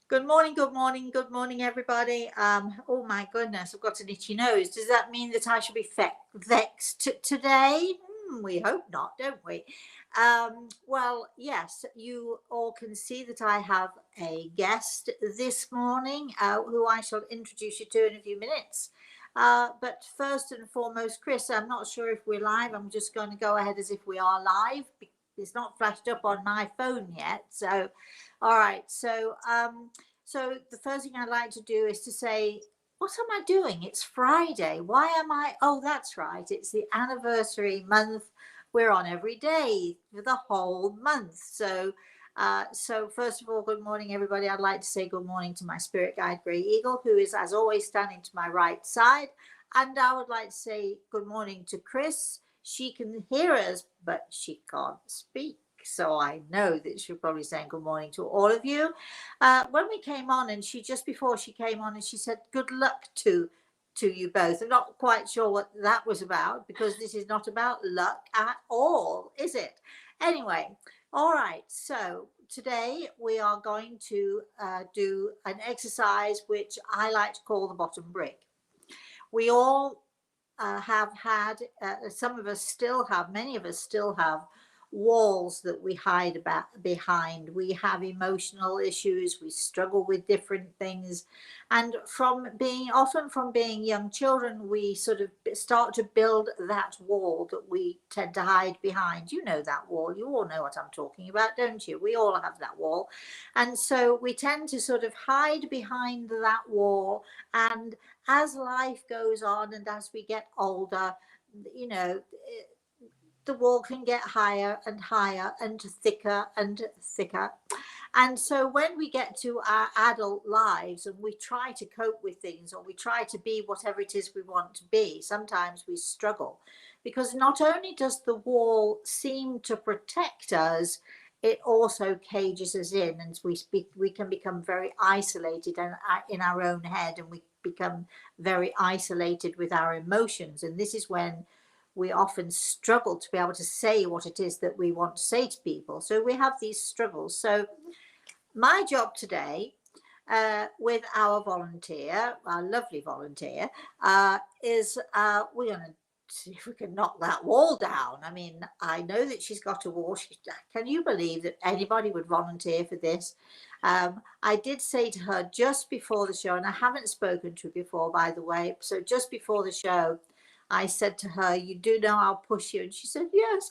Good morning, good morning, good morning, everybody. Oh my goodness, I've got an itchy nose. Does that mean that I should be vexed today? We hope not, don't we? Well, yes, you all can see that I have a guest this morning who I shall introduce you to in a few minutes. But first and foremost, Chris, I'm not sure if we're live. I'm just going to go ahead as if we are live. It's not flashed up on my phone yet. So, all right. So the first thing I'd like to do is to say, what am I doing? It's Friday. Why am I? Oh, that's right. It's the anniversary month. We're on every day for the whole month. So first of all, good morning, everybody. I'd like to say good morning to my spirit guide, Grey Eagle, who is, as always, standing to my right side. And I would like to say good morning to Chris. She can hear us, but she can't speak. So I know that she'll probably saying good morning to all of you. When we came on, and just before she came on, and she said good luck to you both. I'm not quite sure what that was about, because this is not about luck at all, is it? Anyway, all right. So today we are going to do an exercise which I like to call the bottom brick. We all have had, some of us still have, many of us still have walls that we hide behind. We have emotional issues, we struggle with different things, and often from being young children, we sort of start to build that wall that we tend to hide behind. You know that wall, you all know what I'm talking about, don't you? We all have that wall, and so we tend to sort of hide behind that wall. And as life goes on and as we get older, you know, the wall can get higher and higher and thicker and thicker. And so when we get to our adult lives and we try to cope with things, or we try to be whatever it is we want to be, sometimes we struggle, because not only does the wall seem to protect us, it also cages us in, and we can become very isolated and in our own head, and we become very isolated with our emotions. And this is when we often struggle to be able to say what it is that we want to say to people. So we have these struggles. So my job today, with our volunteer, our lovely volunteer, is we're going to see if we can knock that wall down. I mean, I know that she's got a wall. Can you believe that anybody would volunteer for this? I did say to her just before the show, and I haven't spoken to her before, by the way. So just before the show, I said to her, you do know I'll push you. And she said, yes,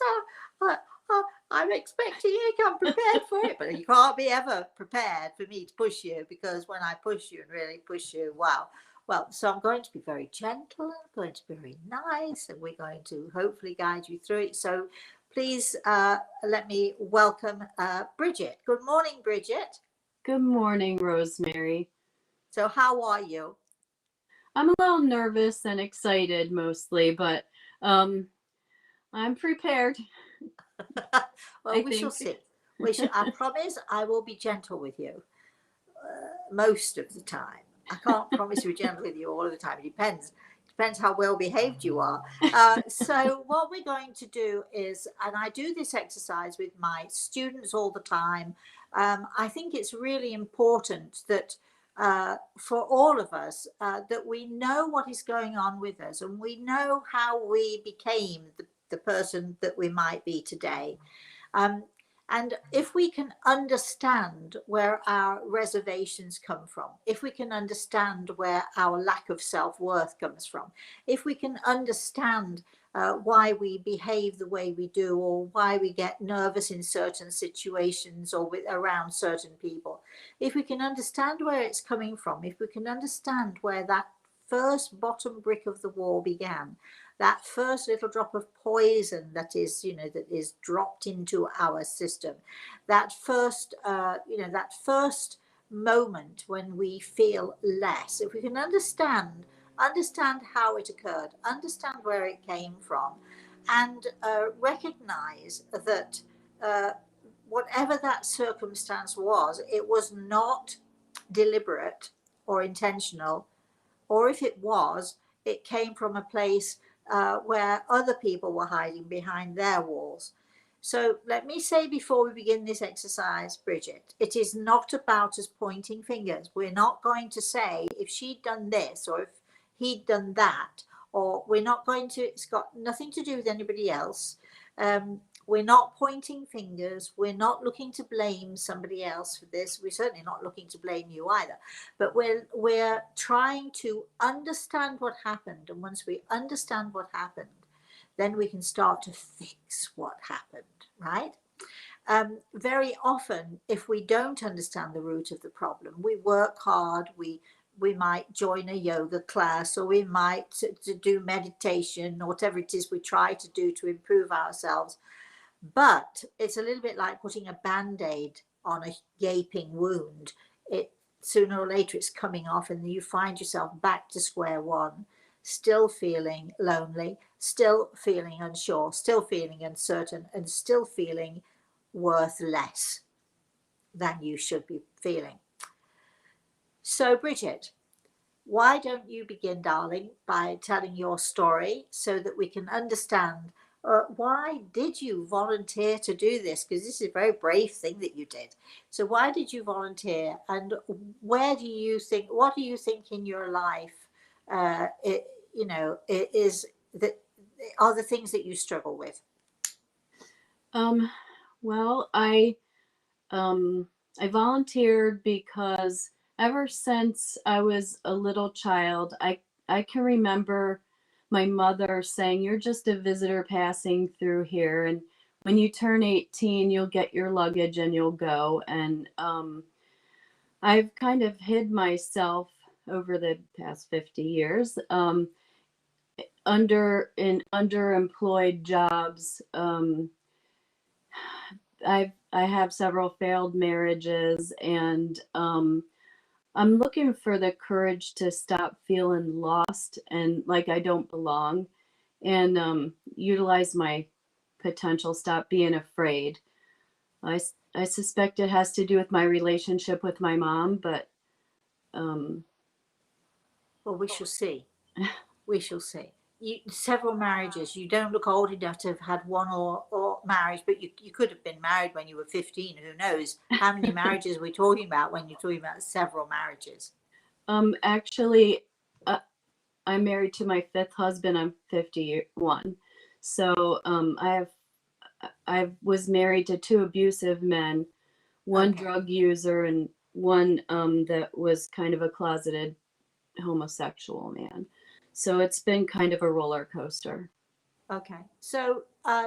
I'm expecting you to come prepared for it. But you can't be ever prepared for me to push you, because when I push you and really push you, wow. Well, so I'm going to be very gentle, I'm going to be very nice, and we're going to hopefully guide you through it. So please let me welcome Bridget. Good morning, Bridget. Good morning, Rosemary. So how are you? I'm a little nervous and excited mostly, but I'm prepared. Well, we shall see. I promise I will be gentle with you most of the time. I can't promise to be gentle with you all of the time. It depends how well behaved you are. So what we're going to do is, and I do this exercise with my students all the time. I think it's really important that for all of us, that we know what is going on with us, and we know how we became the person that we might be today. And if we can understand where our reservations come from, if we can understand where our lack of self-worth comes from, if we can understand why we behave the way we do, or why we get nervous in certain situations or around certain people, if we can understand where it's coming from, if we can understand where that first bottom brick of the wall began, that first little drop of poison that is dropped into our system, that first moment when we feel less, if we can understand how it occurred, understand where it came from, and recognize that whatever that circumstance was, it was not deliberate or intentional, or if it was, it came from a place where other people were hiding behind their walls. So let me say before we begin this exercise, Bridget, it is not about us pointing fingers. We're not going to say if she'd done this or if he'd done that, or we're not going to, it's got nothing to do with anybody else. We're not pointing fingers. We're not looking to blame somebody else for this. We're certainly not looking to blame you either. But we're trying to understand what happened. And once we understand what happened, then we can start to fix what happened, right? Very often, if we don't understand the root of the problem, we work hard, we might join a yoga class, or we might to do meditation, or whatever it is we try to do to improve ourselves. But it's a little bit like putting a band-aid on a gaping wound. It sooner or later it's coming off, and you find yourself back to square one, still feeling lonely, still feeling unsure, still feeling uncertain, and still feeling worth less than you should be feeling. So, Bridget, why don't you begin, darling, by telling your story so that we can understand why did you volunteer to do this? Because this is a very brave thing that you did. So why did you volunteer, and where do you think, what do you think in your life, is that are the things that you struggle with? Well, I volunteered because ever since I was a little child, I can remember my mother saying, "You're just a visitor passing through here, and when you turn 18, you'll get your luggage and you'll go." And I've kind of hid myself over the past 50 years in underemployed jobs. I have several failed marriages, and I'm looking for the courage to stop feeling lost and like I don't belong, and utilize my potential, stop being afraid. I suspect it has to do with my relationship with my mom, but um, Well, we shall see. We shall see. Several marriages. You don't look old enough to have had one or marriage, but you could have been married when you were 15. Who knows? How many marriages are we talking about when you're talking about several marriages? Actually, I'm married to my fifth husband. I'm 51. So I was married to two abusive men, one Okay. drug user and one that was kind of a closeted homosexual man. So it's been kind of a roller coaster. Okay. So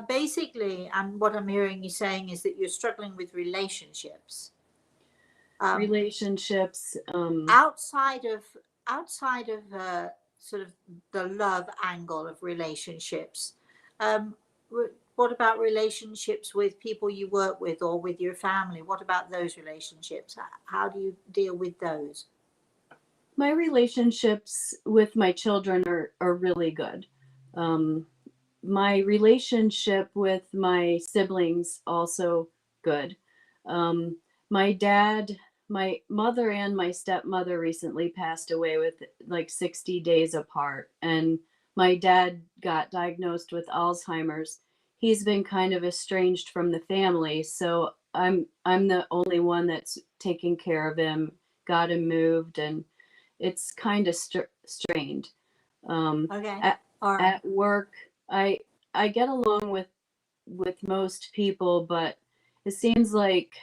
basically, what I'm hearing you saying is that you're struggling with relationships. Relationships. Outside of sort of the love angle of relationships, um, what about relationships with people you work with or with your family? What about those relationships? How do you deal with those? My relationships with my children are really good. Um, my relationship with my siblings also good. Um, my dad, my mother and my stepmother recently passed away with like 60 days apart, and my dad got diagnosed with Alzheimer's. He's been kind of estranged from the family, so I'm the only one that's taking care of him, got him moved, and it's kind of strained. Um, Okay. at, All right. at work, I I get along with most people, but it seems like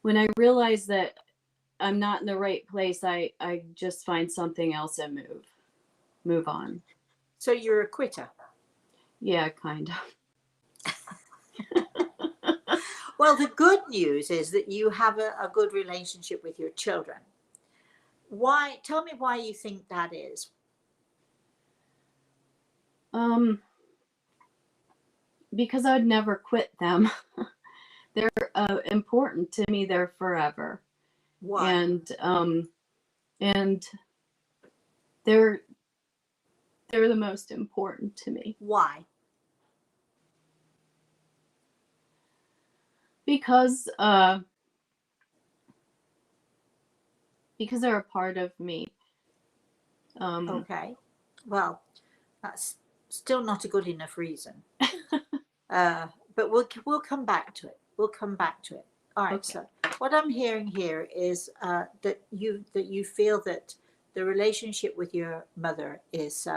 when I realize that I'm not in the right place, I just find something else and move on. So you're a quitter. Yeah, kind of. Well, the good news is that you have a good relationship with your children. Why? Tell me why you think that is. Um, because I'd never quit them. They're important to me. They're forever, Why? and they're they're the most important to me Why? because they're a part of me. Um, Okay. Well, that's still not a good enough reason. But we'll come back to it. We'll come back to it. All right. Okay. So what I'm hearing here is that you feel that the relationship with your mother is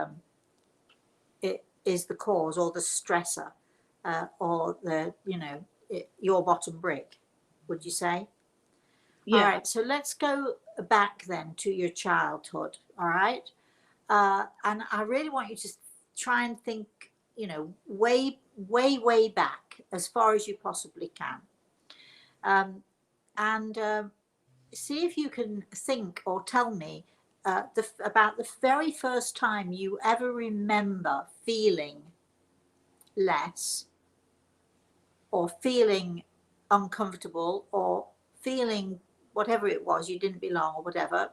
it is the cause or the stressor, or the your bottom brick. Would you say? All Yeah. right. So let's go back then to your childhood. All right. And I really want you to try and think, way back as far as you possibly can. And see if you can think or tell me about the very first time you ever remember feeling less or feeling uncomfortable or feeling whatever it was, you didn't belong or whatever.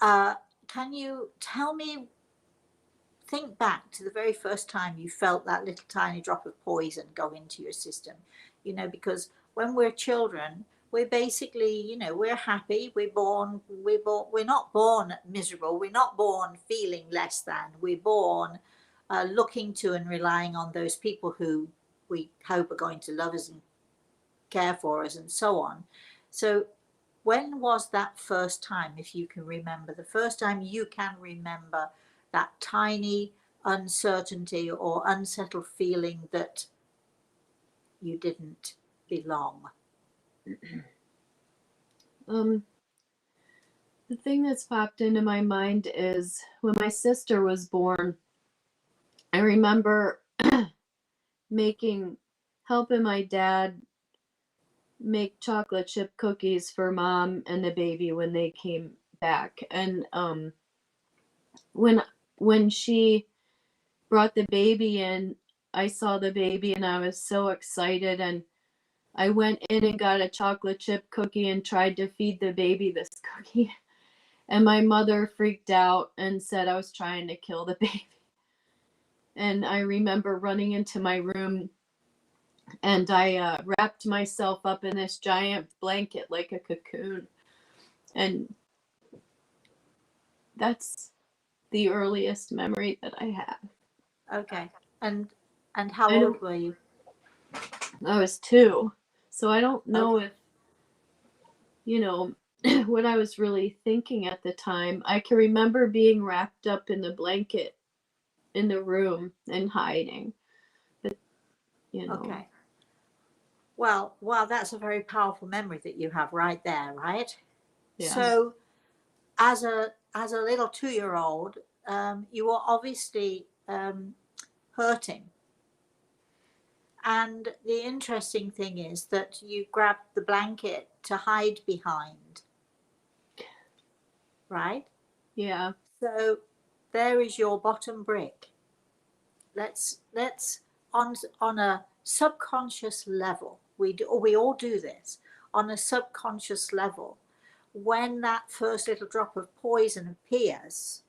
Can you tell me, think back to the very first time you felt that little tiny drop of poison go into your system? Because when we're children, we're basically, we're happy. We're not born miserable. We're not born feeling less than. We're born looking to and relying on those people who we hope are going to love us and care for us and so on. So when was that first time, if you can remember, the first time you can remember that tiny uncertainty or unsettled feeling that you didn't belong? The thing that's popped into my mind is when my sister was born, I remember helping my dad make chocolate chip cookies for mom and the baby when they came back. And when she brought the baby in, I saw the baby and I was so excited, and I went in and got a chocolate chip cookie and tried to feed the baby this cookie. And my mother freaked out and said I was trying to kill the baby. And I remember running into my room, and I wrapped myself up in this giant blanket like a cocoon. And that's the earliest memory that I have. Okay. And how I old were you? was 2. So I don't know Okay. if, what I was really thinking at the time. I can remember being wrapped up in the blanket in the room and hiding. But, Okay. Well, that's a very powerful memory that you have right there, right? yeah. So as a little 2-year-old, you were obviously hurting. And the interesting thing is that you grabbed the blanket to hide behind, right? Yeah. So there is your bottom brick. Let's on a subconscious level. We all do this on a subconscious level. When that first little drop of poison appears,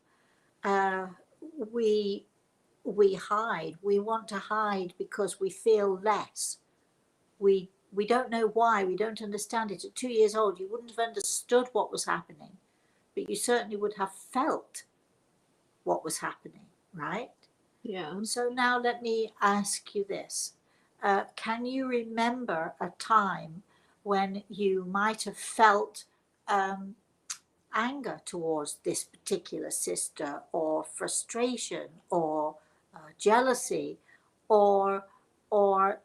uh, we hide. We want to hide because we feel less. We don't know why. We don't understand it. At 2 years old, you wouldn't have understood what was happening, but you certainly would have felt what was happening, right? Yeah. So now let me ask you this. Can you remember a time when you might have felt anger towards this particular sister, or frustration, or jealousy, or or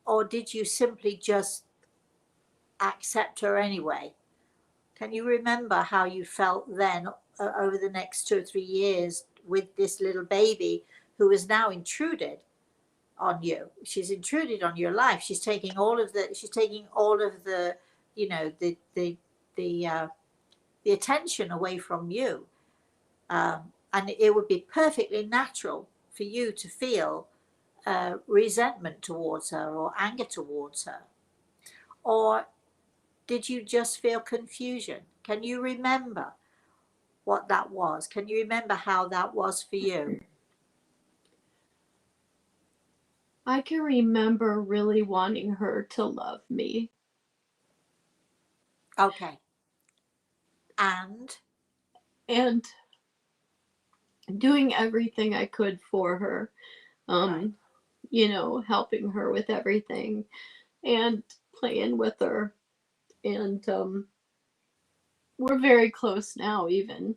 or did you simply just accept her anyway? Can you remember how you felt then, over the next 2 or 3 years with this little baby who is now intruded on you? She's intruded on your life. She's taking all of the the attention away from you. And it would be perfectly natural for you to feel resentment towards her or anger towards her. Or did you just feel confusion? Can you remember what that was? Can you remember how that was for you? I can remember really wanting her to love me. Okay. And And doing everything I could for her. right. you know, helping her with everything and playing with her. And we're very close now, even.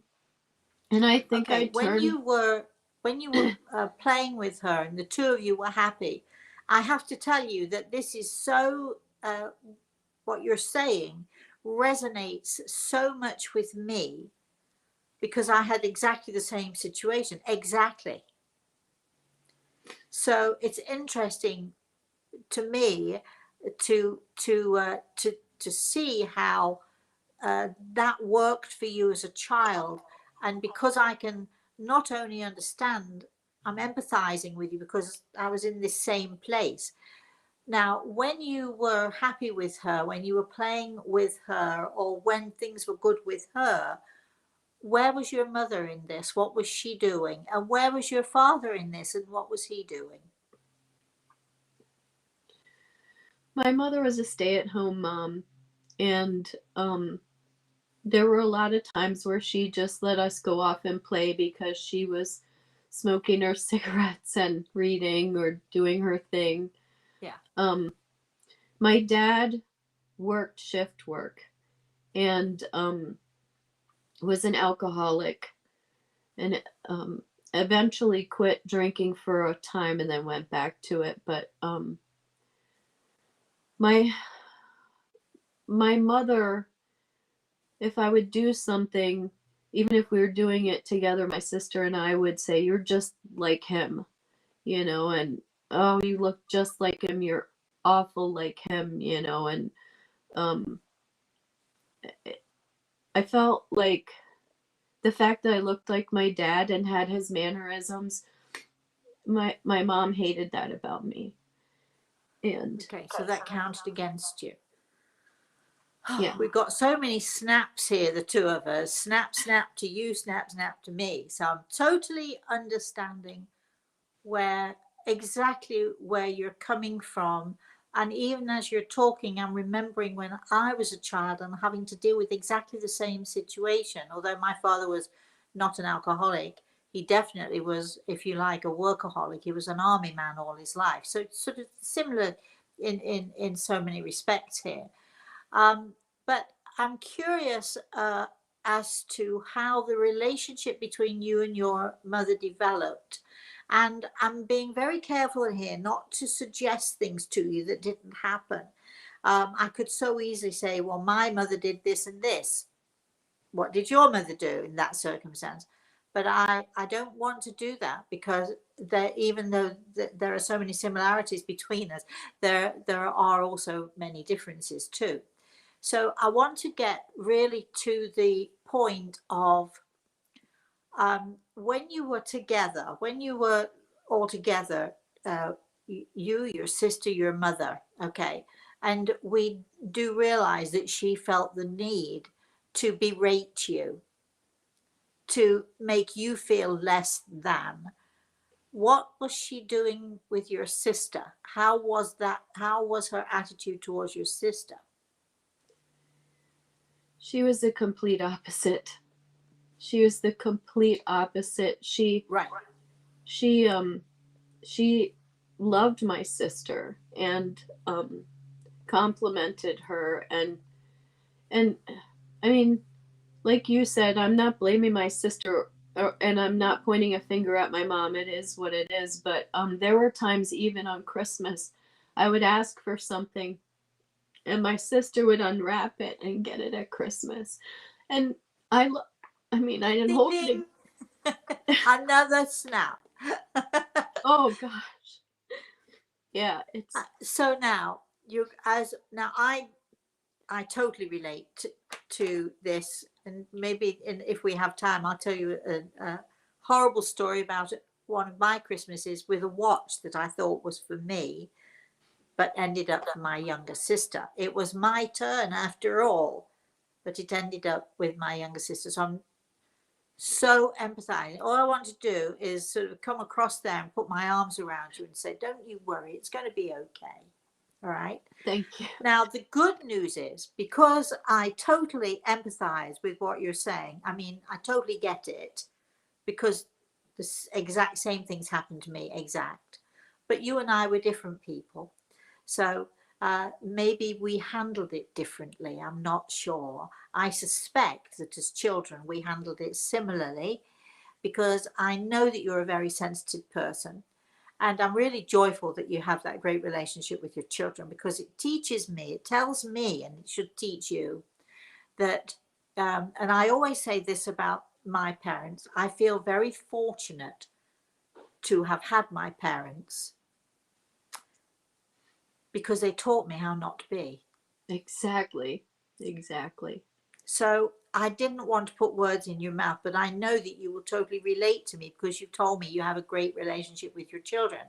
And I think I Okay, when turned. you were playing with her and the two of you were happy, I have to tell you that this is so what you're saying resonates so much with me, because I had exactly the same situation. Exactly. So it's interesting to me to see how that worked for you as a child. And because I can not only understand, I'm empathizing with you because I was in this same place. Now, when you were happy with her, when you were playing with her, or when things were good with her, where was your mother in this? What was she doing? And where was your father in this? And what was he doing? My mother was a stay-at-home mom, and there were a lot of times where she just let us go off and play because she was smoking her cigarettes and reading or doing her thing. Yeah. My dad worked shift work and was an alcoholic, and eventually quit drinking for a time and then went back to it. But my mother, if I would do something, even if we were doing it together, my sister and I would say, "You're just like him," you know, and "Oh, you look just like him. You're awful like him," you know, and um, I felt like the fact that I looked like my dad and had his mannerisms, my mom hated that about me. And Okay, so that counted against you. yeah, We've got so many snaps here, the two of us. Snap, snap to you, snap, snap to me. So I'm totally understanding where exactly where you're coming from. And even as you're talking, I'm remembering when I was a child and having to deal with exactly the same situation. Although my father was not an alcoholic, he definitely was, if you like, a workaholic. He was an army man all his life. So it's sort of similar in so many respects here. Um, but I'm curious as to how the relationship between you and your mother developed. And I'm being very careful here not to suggest things to you that didn't happen. I could so easily say, well, my mother did this and this. What did your mother do in that circumstance? But I don't want to do that, because there, even though there are so many similarities between us, there are also many differences too. So I want to get really to the point of when you were together, when you were all together, you, your sister, your mother, okay, and we do realize that she felt the need to berate you, to make you feel less than. What was she doing with your sister? How was that? How was her attitude towards your sister? she was the complete opposite. She was the complete opposite. Right. She she loved my sister and complimented her, and I mean, like you said, I'm not blaming my sister, and I'm not pointing a finger at my mom. It is what it is. But there were times, even on Christmas, I would ask for something, and my sister would unwrap it and get it at Christmas. And I, I mean, I didn't Ding hold it. ding. Another snap. Oh gosh, yeah, it's So now you as now I totally relate to this, and maybe if we have time, I'll tell you a horrible story about one of my Christmases with a watch that I thought was for me, but ended up for my younger sister. It was my turn after all, but it ended up with my younger sister. So I'm so empathizing. All I want to do is sort of come across there and put my arms around you and say, don't you worry, it's going to be okay. All right. thank you. Now, the good news is, because I totally empathize with what you're saying, I mean, I totally get it, because the exact same things happened to me, exact. but you and I were different people. So maybe we handled it differently. I'm not sure. I suspect that as children we handled it similarly, because I know that you're a very sensitive person. And I'm really joyful that you have that great relationship with your children, because it teaches me, it tells me, and it should teach you that, and I always say this about my parents, I feel very fortunate to have had my parents, because they taught me how not to be. Exactly. Exactly. So I didn't want to put words in your mouth, but I know that you will totally relate to me, because you told me you have a great relationship with your children.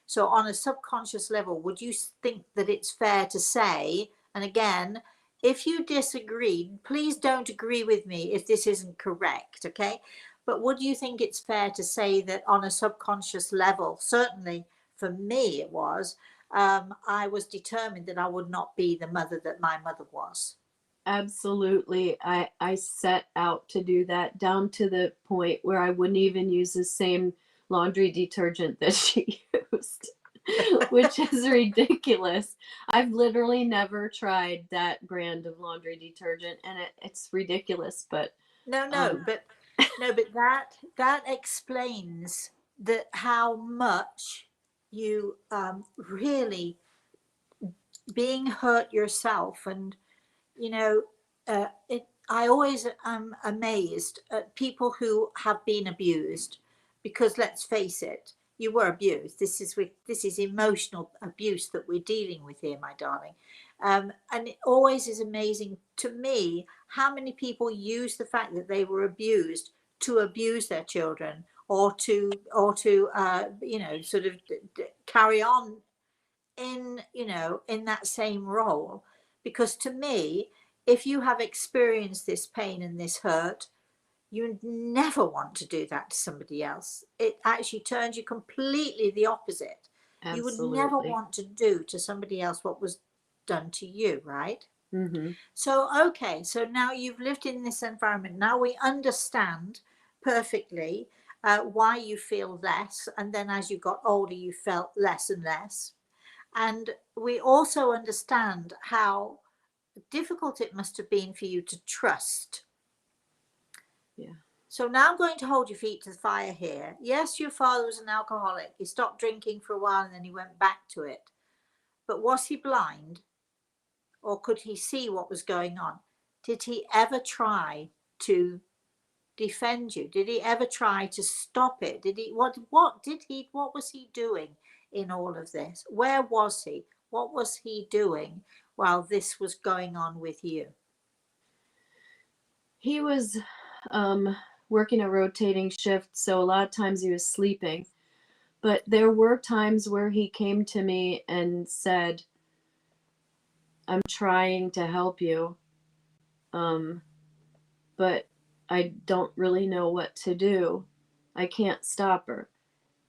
So on a subconscious level, would you think that it's fair to say, and again, if you disagreed, please don't agree with me if this isn't correct, okay? But would you think it's fair to say that on a subconscious level, certainly for me it was, I was determined that I would not be the mother that my mother was? Absolutely. I set out to do that, down to the point where I wouldn't even use the same laundry detergent that she used, which is ridiculous. I've literally never tried that brand of laundry detergent, and it's ridiculous, but No, um but that explains that how much you really being hurt yourself. And you know, I always am amazed at people who have been abused, because let's face it, you were abused. This is emotional abuse that we're dealing with here, my darling. And it always is amazing to me how many people use the fact that they were abused to abuse their children, or to sort of carry on in in that same role. Because to me, if you have experienced this pain and this hurt, you never want to do that to somebody else. It actually turns you completely the opposite. You would never absolutely. want to do to somebody else what was done to you, right? Mm-hmm. So okay, so now you've lived in this environment, now we understand perfectly why you feel less, and then as you got older you felt less and less. And we also understand how difficult it must have been for you to trust. Yeah. So now I'm going to hold your feet to the fire here. Yes, your father was an alcoholic. He stopped drinking for a while and then he went back to it. But was he blind? Or could he see what was going on? Did he ever try to defend you? Did he ever try to stop it? Did he what was he doing in all of this? Where was he? What was he doing while this was going on with you? He was working a rotating shift, so a lot of times he was sleeping. But there were times where he came to me and said, I'm trying to help you, but I don't really know what to do. I can't stop her.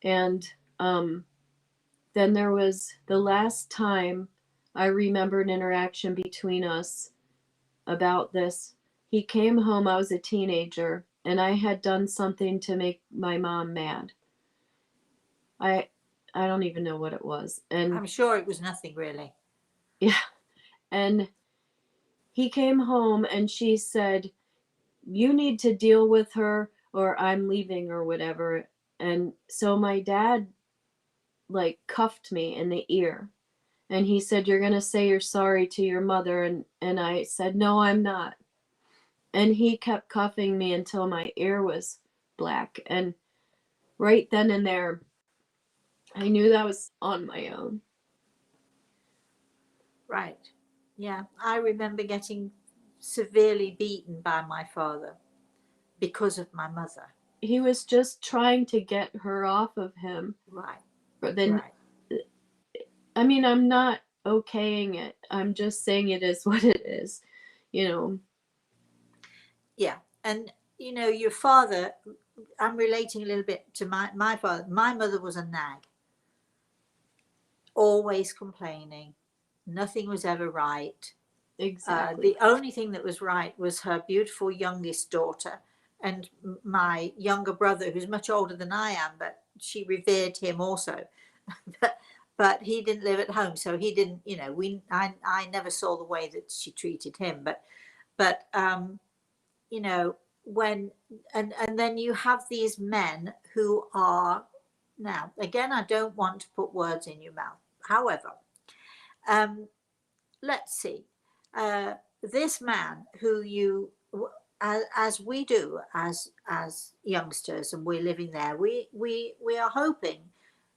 And then there was the last time I remember an interaction between us about this. He came home, I was a teenager, and I had done something to make my mom mad. I I don't even know what it was. And I'm sure it was nothing really. yeah, and he came home and she said, "You need to deal with her or I'm leaving," or whatever. And so my dad like cuffed me in the ear. And he said, "You're going to say you're sorry to your mother." And I said, "No, I'm not." And he kept cuffing me until my ear was black. And right then and there, I knew that I was on my own. Right. Yeah. I remember getting severely beaten by my father because of my mother. He was just trying to get her off of him. Right. But then, Right. I mean, I'm not okaying it. I'm just saying it is what it is, you know. Yeah. And your father, I'm relating a little bit to my father. My mother was a nag, always complaining. Nothing was ever right. Exactly. The only thing that was right was her beautiful youngest daughter and my younger brother, who's much older than I am, but she revered him also. but he didn't live at home, so he didn't, you know, I never saw the way that she treated him, but you know, when and then you have these men who are, now again, I don't want to put words in your mouth, however, let's see, this man who you, as we do as youngsters, and we're living there, we are hoping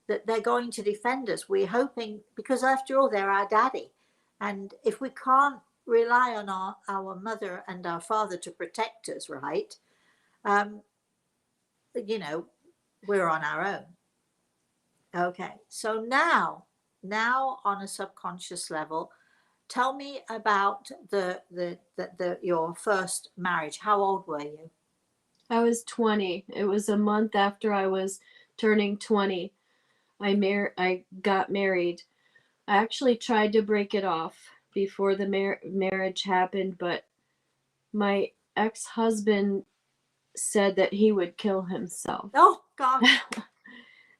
that they're going to defend us. We're hoping, because after all, they're our daddy, and if we can't rely on our mother and our father to protect us, right, you know, we're on our own. Okay, so now on a subconscious level, tell me about your first marriage. How old were you? I was 20. It was a month after I was turning 20. I got married. I actually tried to break it off before the marriage happened, but my ex-husband said that he would kill himself. Oh gosh.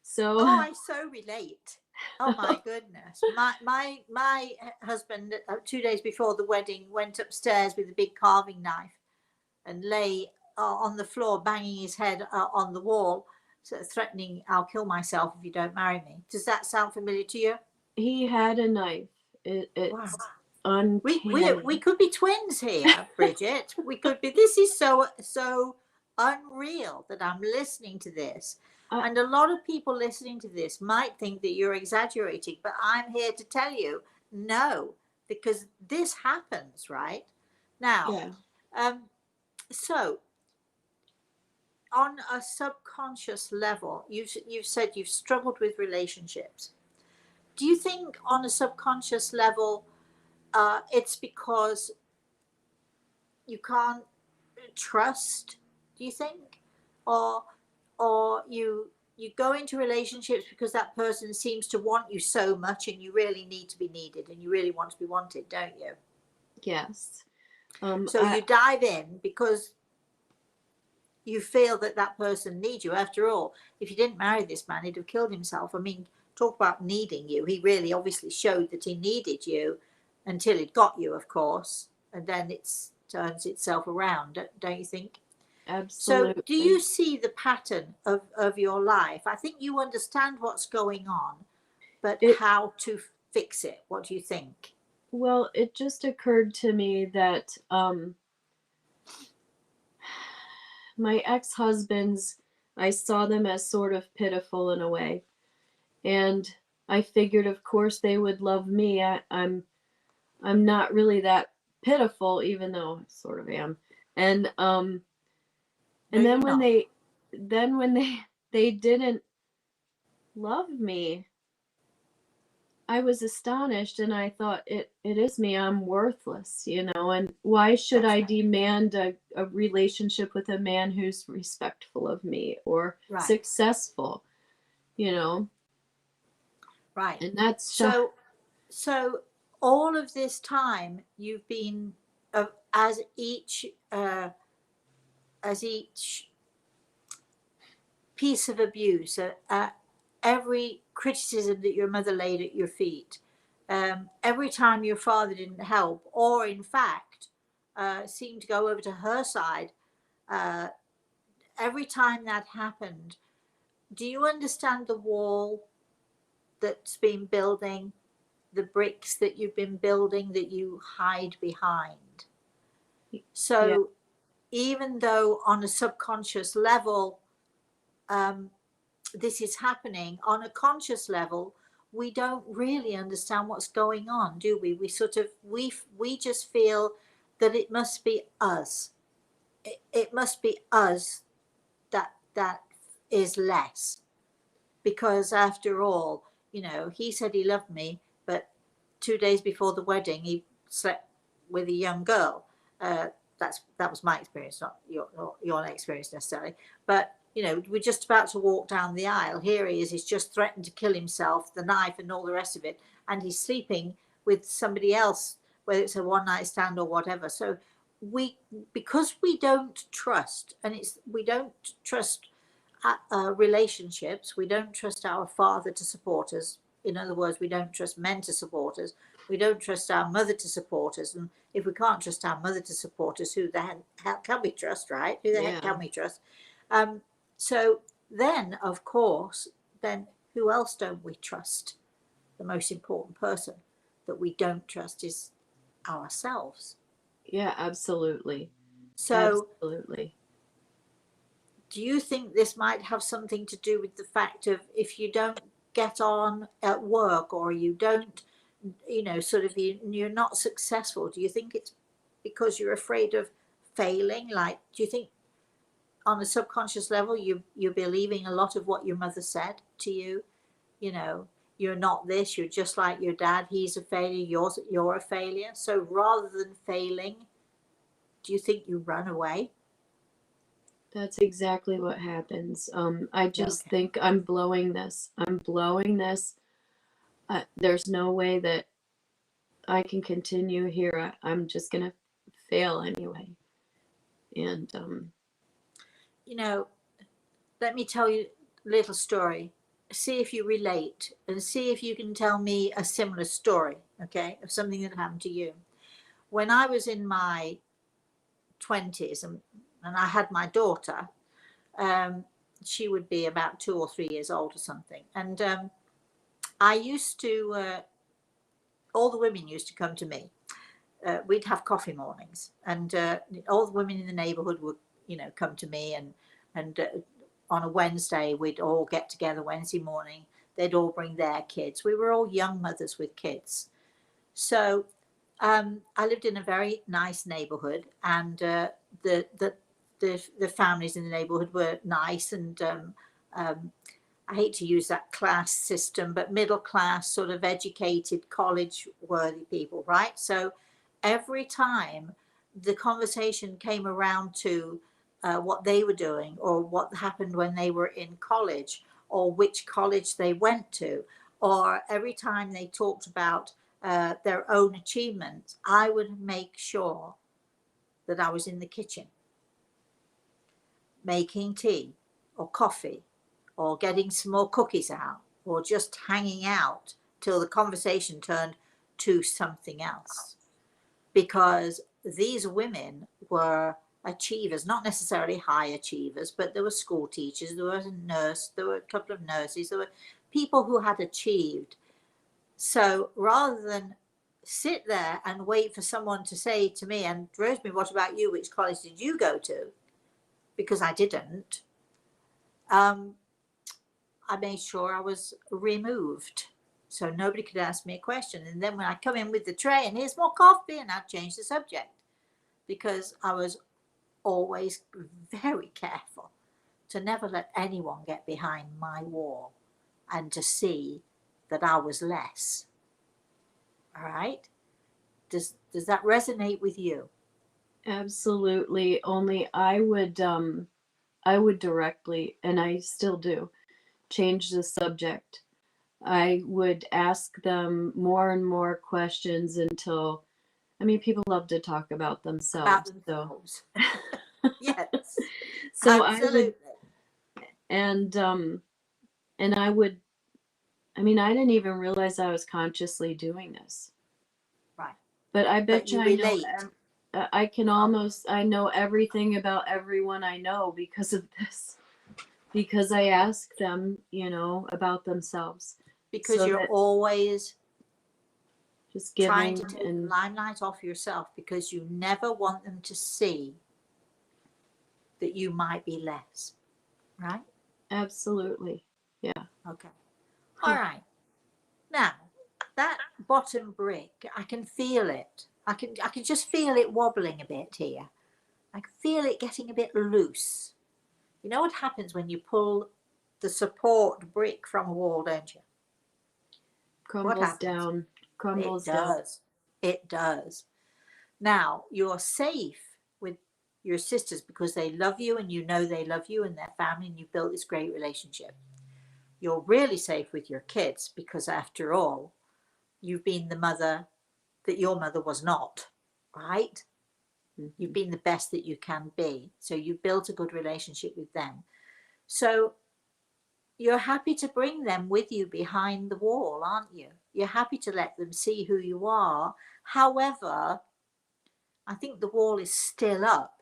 So Oh, I so relate. Oh my goodness. My husband, 2 days before the wedding, went upstairs with a big carving knife and lay on the floor, banging his head on the wall, sort of threatening, "I'll kill myself if you don't marry me." Does that sound familiar to you? he had a knife. Wow. It's uncanny. We could be twins here, Bridget. We could be. This is so unreal that I'm listening to this. And a lot of people listening to this might think that you're exaggerating, but I'm here to tell you, no, because this happens, right? Now, Yeah. so on a subconscious level, you've said you've struggled with relationships. Do you think on a subconscious level, it's because you can't trust, do you think, or you go into relationships because that person seems to want you so much, and you really need to be needed, and you really want to be wanted, don't you? Yes. So you dive in because you feel that that person needs you. After all, if you didn't marry this man, he'd have killed himself. I mean, talk about needing you. He really obviously showed that he needed you until it got you, of course, and then it turns itself around, don't you think? Absolutely. So do you see the pattern of your life? I think you understand what's going on, but how to fix it? What do you think? Well, it just occurred to me that my ex-husbands, I saw them as sort of pitiful in a way. And I figured, of course, they would love me. I'm not really that pitiful, even though I sort of am. And No, then you're when not. they didn't love me, I was astonished, and I thought, it is me. I'm worthless, and why should That's I right. demand a relationship with a man who's respectful of me or Right. successful, Right. And that's So all of this time you've been, as each piece of abuse, every criticism that your mother laid at your feet, every time your father didn't help, or in fact seemed to go over to her side, uh, every time that happened, do you understand the wall that's been building, the bricks that you've been building that you hide behind? So yeah. even though on a subconscious level, this is happening, on a conscious level, we don't really understand what's going on, do we? We sort of, we just feel that it must be us. It must be us that is less, because after all, he said he loved me, but 2 days before the wedding, he slept with a young girl. That was my experience, not your experience necessarily. But we're just about to walk down the aisle. Here he is. He's just threatened to kill himself, the knife and all the rest of it, and he's sleeping with somebody else, whether it's a one night stand or whatever. So because we don't trust, and we don't trust relationships, we don't trust our father to support us. In other words, we don't trust men to support us. We don't trust our mother to support us. And if we can't trust our mother to support us, who the heck can we trust, right? Who the heck can we trust? So then, of course, then who else don't we trust? The most important person that we don't trust is ourselves. Yeah, absolutely. So absolutely. do you think this might have something to do with the fact of if you don't get on at work, or you don't, sort of you're not successful, do you think it's because you're afraid of failing? Like, do you think on a subconscious level you're believing a lot of what your mother said to you? You're not this, you're just like your dad, he's a failure, you're a failure. So rather than failing, do you think you run away? That's exactly what happens. I just Okay. think I'm blowing this. There's no way that I can continue here. I'm just gonna fail anyway. And Let me tell you a little story. See if you relate, and see if you can tell me a similar story, okay, of something that happened to you. When I was in my 20s, and I had my daughter, she would be about 2 or 3 years old or something. And I used to, all the women used to come to me. We'd have coffee mornings, and all the women in the neighborhood would, come to me, and on a Wednesday, we'd all get together Wednesday morning. They'd all bring their kids. We were all young mothers with kids. So I lived in a very nice neighborhood, and the families in the neighborhood were nice, and I hate to use that class system, but middle class, sort of educated, college worthy people, right? So every time the conversation came around to what they were doing, or what happened when they were in college, or which college they went to, or every time they talked about their own achievements, I would make sure that I was in the kitchen making tea or coffee, or getting some more cookies out, or just hanging out till the conversation turned to something else. Because these women were achievers, not necessarily high achievers, but there were school teachers, there was a nurse, there were a couple of nurses, there were people who had achieved. So rather than sit there and wait for someone to say to me, and Rosemary, what about you? Which college did you go to? Because I didn't. I made sure I was removed, so nobody could ask me a question. And then when I come in with the tray and here's more coffee, and I'd change the subject, because I was always very careful to never let anyone get behind my wall and to see that I was less. All right? Does that resonate with you? absolutely. Only I would directly, and I still do, change the subject. I would ask them more and more questions until, I mean, people love to talk about About themselves. themselves. Yes, So I absolutely. would, and I would, I mean, I didn't even realize I was consciously doing this. Right. But I But bet you you I know, relate. I can almost, I know everything about everyone I know because of this. Because I ask them, about themselves. Because So you're that always just trying to giving take the and limelight off yourself, because you never want them to see that you might be less. Right? absolutely. Yeah. Okay. All right. Now, that bottom brick, I can feel it. I can just feel it wobbling a bit here. I can feel it getting a bit loose. You know what happens when you pull the support brick from a wall, don't you? What Crumbles happens? down. It Crumbles down. does. It does. Now, you're safe with your sisters because they love you, and you know they love you and their family, and you've built this great relationship. You're really safe with your kids because, after all, you've been the mother that your mother was not, right? You've Mm-hmm. been the best that you can be. So you've built a good relationship with them. So you're happy to bring them with you behind the wall, aren't you? You're happy to let them see who you are. However, I think the wall is still up,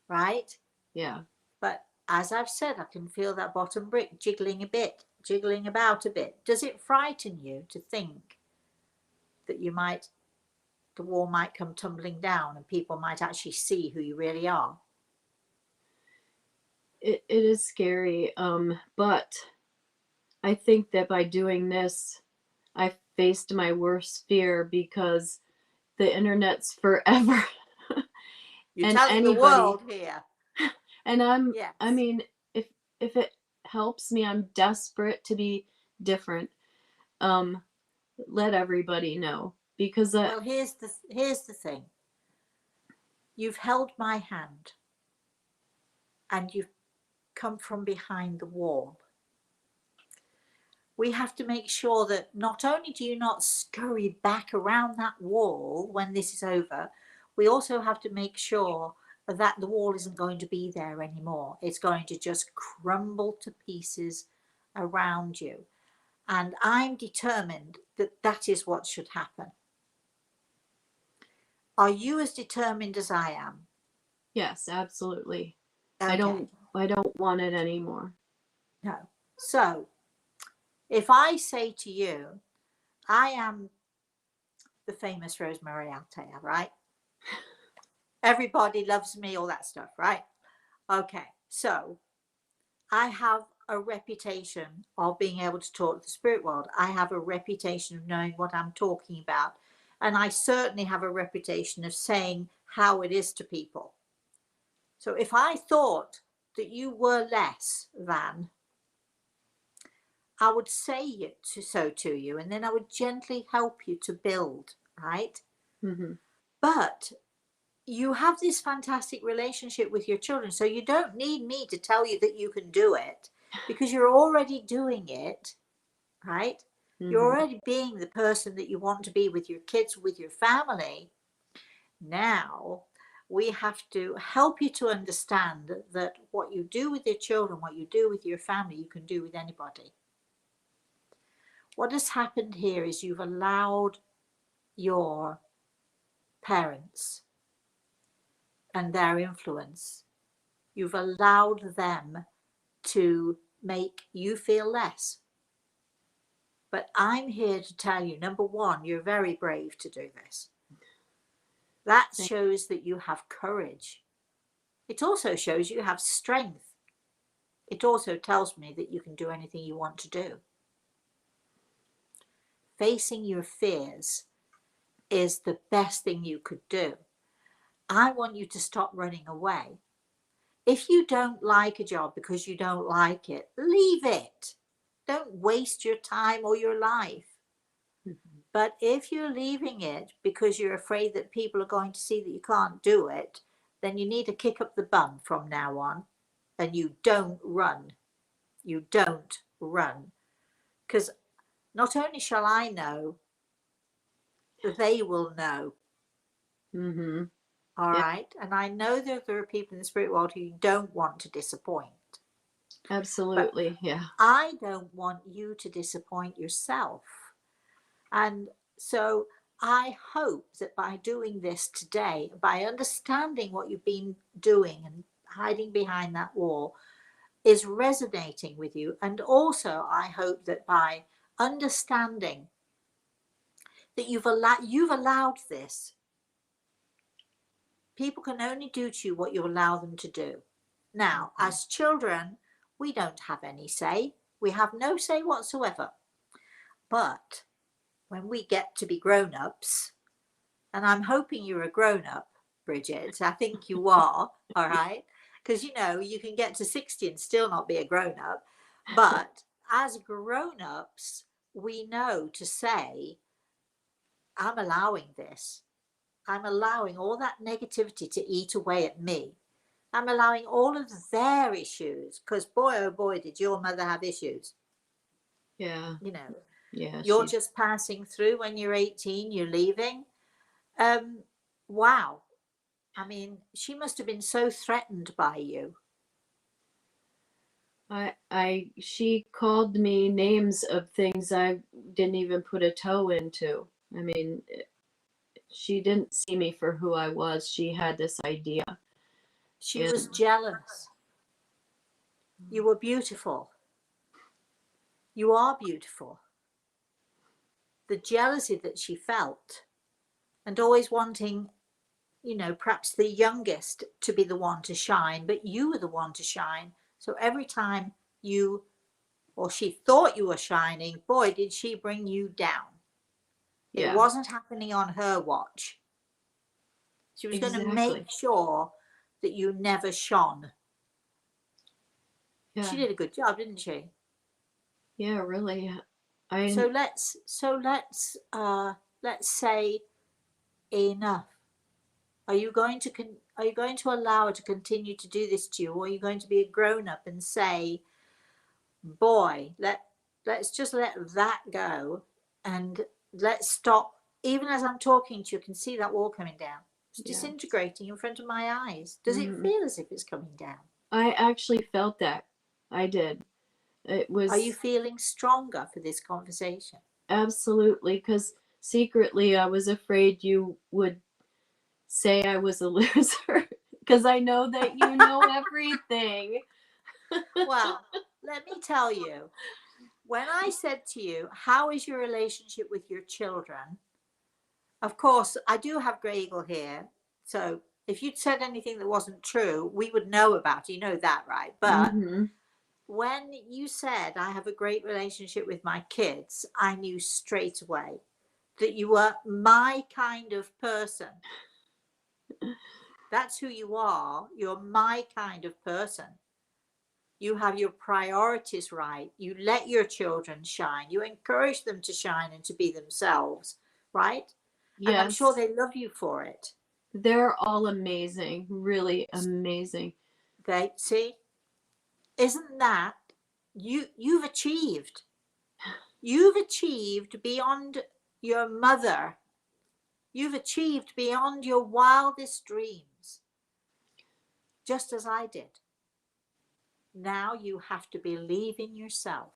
right? Yeah. But as I've said, I can feel that bottom brick jiggling about a bit. Does it frighten you to think that the wall might come tumbling down and people might actually see who you really are? It is scary. But I think that by doing this, I faced my worst fear, because the internet's forever. You're And telling the anybody, world here. and Yes. I mean, if it helps me, I'm desperate to be different. Let everybody know, because Well, here's the thing. You've held my hand and you've come from behind the wall. We have to make sure that not only do you not scurry back around that wall when this is over, we also have to make sure that the wall isn't going to be there anymore. It's going to just crumble to pieces around you. And I'm determined that that is what should happen. Are you as determined as I am? yes, absolutely. Okay. I don't want it anymore. No. So if I say to you, I am the famous Rosemary Altea, right? Everybody loves me, all that stuff, right? Okay. So I have a reputation of being able to talk to the spirit world. I have a reputation of knowing what I'm talking about. And I certainly have a reputation of saying how it is to people. So if I thought that you were less than, I would say it so to you, and then I would gently help you to build, right? Mm-hmm. But you have this fantastic relationship with your children, so you don't need me to tell you that you can do it, because you're already doing it, right? You're Mm-hmm. already being the person that you want to be with your kids, with your family. Now we have to help you to understand that what you do with your children, what you do with your family, you can do with anybody. What has happened here is you've allowed your parents and their influence, you've allowed them to make you feel less. But I'm here to tell you, number one, you're very brave to do this. That shows that you have courage. It also shows you have strength. It also tells me that you can do anything you want to do. Facing your fears is the best thing you could do. I want you to stop running away. If you don't like a job because you don't like it, leave it. Don't waste your time or your life. Mm-hmm. But if you're leaving it because you're afraid that people are going to see that you can't do it, then you need to kick up the bum from now on, and you don't run. You don't run. Because not only shall I know, they will know. Mm-hmm. All Yeah, right. And I know that there are people in the spirit world who you don't want to disappoint. But absolutely. Yeah. I don't want you to disappoint yourself. And so I hope that by doing this today, by understanding what you've been doing and hiding behind that wall, is resonating with you. And also, I hope that by understanding that you've allowed this, people can only do to you what you allow them to do. Now, as children, we don't have any say. We have no say whatsoever. But when we get to be grown-ups, and I'm hoping you're a grown-up, Bridget, I think you are, all right? Because, you can get to 60 and still not be a grown-up. But as grown-ups, we know to say, I'm allowing this. I'm allowing all that negativity to eat away at me. I'm allowing all of their issues, because boy, oh boy, did your mother have issues. Yeah. Yeah. You're just passing through when you're 18, you're leaving. Wow. I mean, she must have been so threatened by you. She called me names of things I didn't even put a toe into. I mean, she didn't see me for who I was. She had this idea. She And was jealous. You were beautiful. You are beautiful. The jealousy that she felt, and always wanting, perhaps the youngest to be the one to shine, but you were the one to shine. So every time you or she thought you were shining, boy, did she bring you down. It yeah, wasn't happening on her watch. She was going to exactly. make sure that you never shone. Yeah, She did a good job, didn't she? yeah, really. I So let's say enough. Are you going to allow her to continue to do this to you, or are you going to be a grown up and say, boy, let's just let that go, and let's stop. Even as I'm talking to you, I can see that wall coming down. It's yeah. disintegrating in front of my eyes. Does it Hmm. feel as if it's coming down? I actually felt that. I did. It Are you was feeling stronger for this conversation? absolutely because secretly I was afraid you would say I was a loser because I know that you know everything. Well, let me tell you, when I said to you, how is your relationship with your children? Of course, I do have Grey Eagle here. So if you'd said anything that wasn't true, we would know about it. You know that, right? But Hmm. when you said, I have a great relationship with my kids, I knew straight away that you were my kind of person. That's who you are. You're my kind of person. You have your priorities right. You let your children shine. You encourage them to shine and to be themselves, right? And I'm sure Yes, they love you for it. they're all amazing, really amazing. They see, isn't that you've achieved? You've achieved beyond your mother. You've achieved beyond your wildest dreams, just as I did. Now you have to believe in yourself.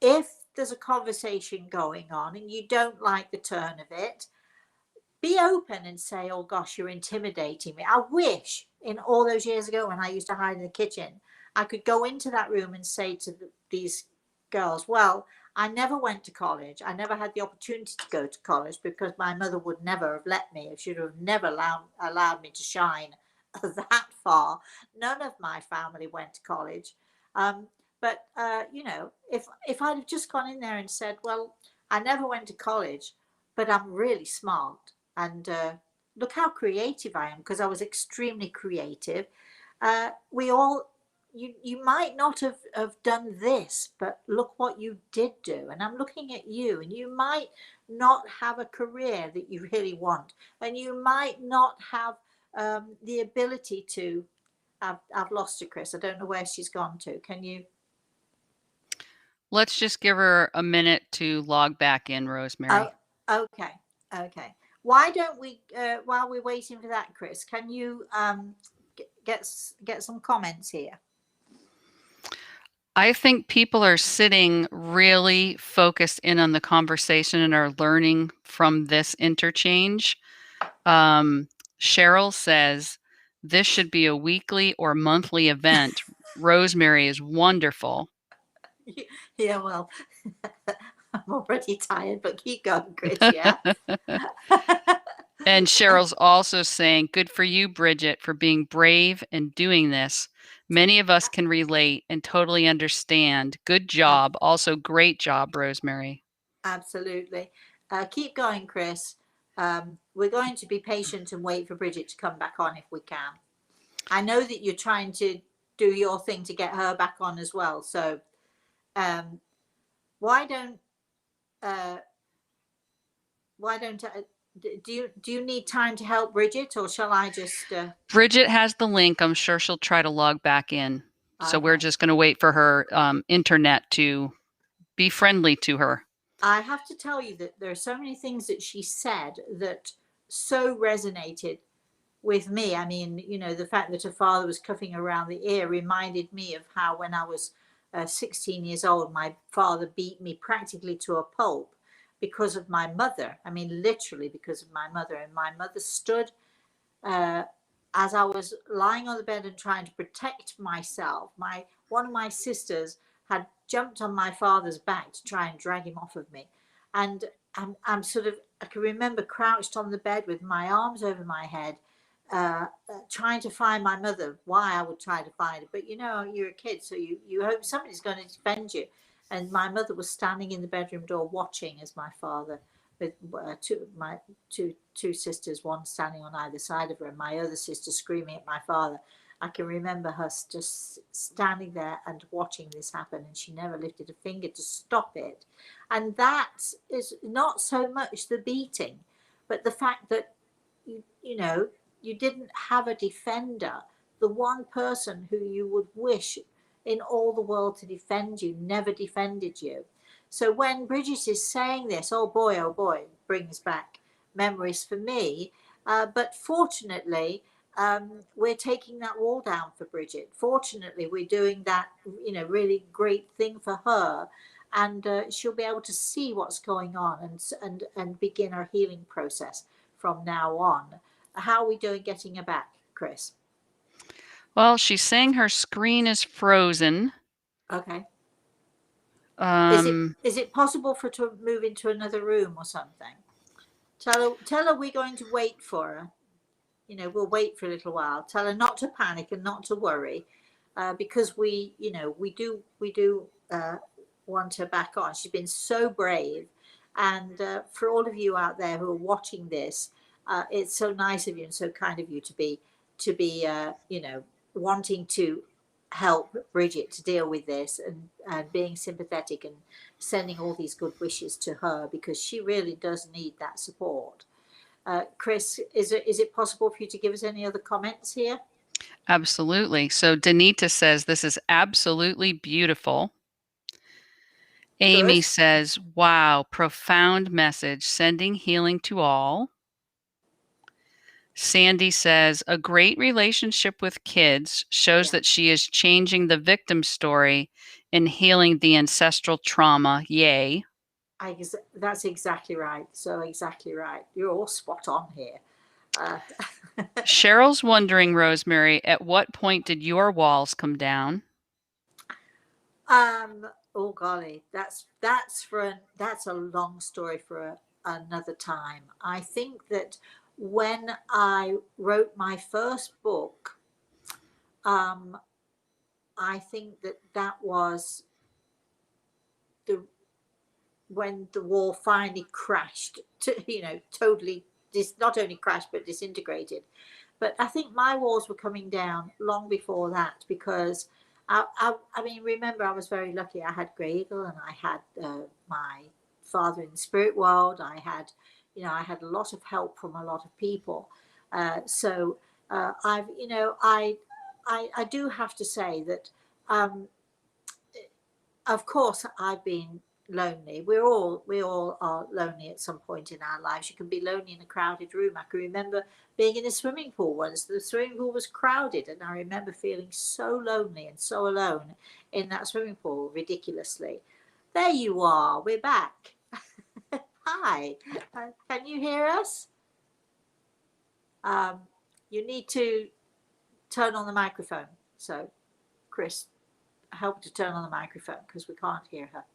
If there's a conversation going on and you don't like the turn of it, be open and say, oh gosh, you're intimidating me. I wish in all those years ago when I used to hide in the kitchen, I could go into that room and say to these girls, well, I never went to college. I never had the opportunity to go to college because my mother would never have let me. She would have never allowed me to shine that far. None of my family went to college. But if I'd have just gone in there and said, well, I never went to college, but I'm really smart, and look how creative I am, because I was extremely creative. We all, you might not have done this, but look what you did do. And I'm looking at you, and you might not have a career that you really want, and you might not have the ability to. I've lost her, Chris. I don't know where she's gone to. Can you? Let's just give her a minute to log back in, Oh, Rosemary. okay, okay. Why don't we, while we're waiting for that, Chris, can you get some comments here? I think people are sitting really focused in on the conversation and are learning from this interchange. Cheryl says this should be a weekly or monthly event. Rosemary is wonderful. Yeah, well, I'm already tired, but keep going, Chris. Yeah. And Cheryl's also saying, good for you, Bridget, for being brave and doing this. Many of us can relate and totally understand. Good job. Also, great job, Rosemary. Absolutely. Keep going, Chris. We're going to be patient and wait for Bridget to come back on if we can. I know that you're trying to do your thing to get her back on as well. So um, why don't uh, do you need time to help Bridget, or shall I just Bridget has the link. I'm sure she'll try to log back in. So we're okay. just going to wait for her internet to be friendly to her. I have to tell you that there are so many things that she said that so resonated with me. I mean, the fact that her father was cuffing her around the ear reminded me of how when I was 16 years old, my father beat me practically to a pulp because of my mother. I mean, literally because of my mother. And my mother stood as I was lying on the bed and trying to protect myself. One of my sisters had jumped on my father's back to try and drag him off of me. And I'm sort of, I can remember crouched on the bed with my arms over my head, trying to find my mother. Why I would try to find her, but you're a kid, so you hope somebody's going to defend you. And my mother was standing in the bedroom door watching as my father, with two sisters, one standing on either side of her, and my other sister screaming at my father. I can remember her just standing there and watching this happen, and she never lifted a finger to stop it. And that is not so much the beating, but the fact that you didn't have a defender. The one person who you would wish in all the world to defend you never defended you. So when Bridget is saying this, oh boy, it brings back memories for me. But fortunately, we're taking that wall down for Bridget. Fortunately, we're doing that, really great thing for her. And she'll be able to see what's going on and begin her healing process from now on. How are we doing getting her back, Chris? Well, she's saying her screen is frozen. Okay. Um, Is it possible for her to move into another room or something? Tell her we're going to wait for her. We'll wait for a little while. Tell her not to panic and not to worry, because we do want her back on. She's been so brave, and for all of you out there who are watching this, it's so nice of you and so kind of you to be wanting to help Bridget to deal with this, and being sympathetic and sending all these good wishes to her, because she really does need that support. Chris, is it possible for you to give us any other comments here? Absolutely. So Danita says this is absolutely beautiful. Amy Good. says, wow, profound message, sending healing to all. Sandy says, a great relationship with kids shows that she is changing the victim story and healing the ancestral trauma. Yay. That's exactly right. So exactly right. You're all spot on here. Cheryl's wondering, Rosemary, at what point did your walls come down? Oh golly, that's a long story for another time. I think that when I wrote my first book, I think that was when the wall finally crashed, totally not only crashed but disintegrated. But I think my walls were coming down long before that, because I mean, remember, I was very lucky. I had Grey Eagle, and I had my father in the spirit world. I had a lot of help from a lot of people. So I do have to say that, of course, I've been lonely. We all are lonely at some point in our lives. You can be lonely in a crowded room. I can remember being in a swimming pool once. The swimming pool was crowded, and I remember feeling so lonely and so alone in that swimming pool, ridiculously. There you are. We're back. Hi. Can you hear us? You need to turn on the microphone. So, Chris, help to turn on the microphone, because we can't hear her.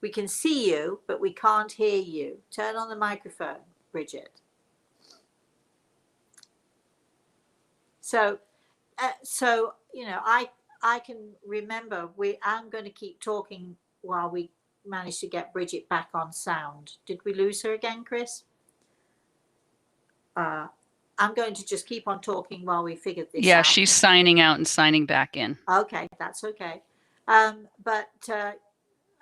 We can see you, but we can't hear you. Turn on the microphone, Bridget. So I can remember I'm going to keep talking while we manage to get Bridget back on sound. Did we lose her again, Chris? I'm going to just keep on talking while we figure this out. Yeah, she's signing out and signing back in. Okay, that's okay. But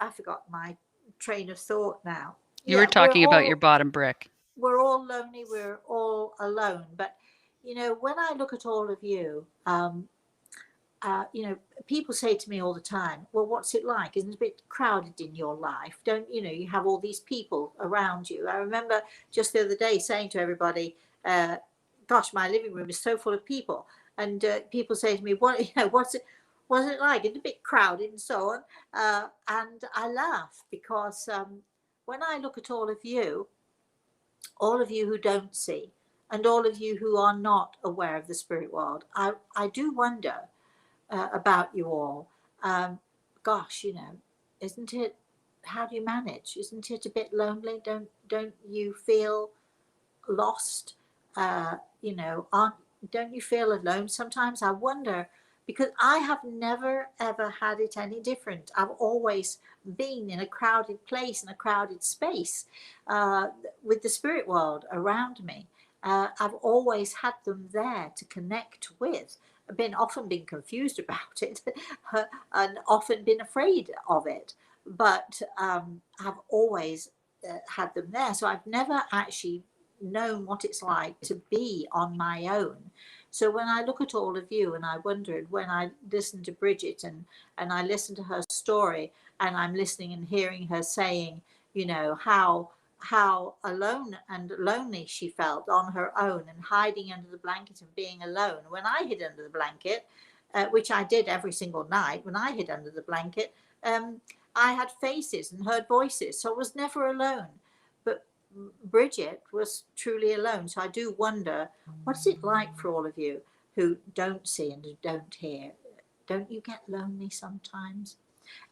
I forgot my train of thought now. You were talking about your bottom brick. We're all lonely. We're all alone. But, when I look at all of you, people say to me all the time, well, what's it like? Isn't it a bit crowded in your life? Don't you have all these people around you? I remember just the other day saying to everybody, gosh, my living room is so full of people, and people say to me, "What, what's it like? It's a bit crowded and so on." And I laugh because when I look at all of you who don't see, and all of you who are not aware of the spirit world, I do wonder about you all. Gosh, isn't it? How do you manage? Isn't it a bit lonely? Don't you feel lost? Aren't don't you feel alone sometimes? I wonder, because I have never ever had it any different. I've always been in a crowded place, in a crowded space, with the spirit world around me. I've always had them there to connect with. I've often been confused about it and often been afraid of it, but I've always had them there. So I've never actually known what it's like to be on my own. So when I look at all of you, and I wondered when I listened to Bridget, and I listened to her story, and I'm listening and hearing her saying, how alone and lonely she felt on her own and hiding under the blanket and being alone. When I hid under the blanket, which I did every single night, when I hid under the blanket, I had faces and heard voices, so I was never alone. But Bridget was truly alone. So I do wonder, what's it like for all of you who don't see and who don't hear? Don't you get lonely sometimes?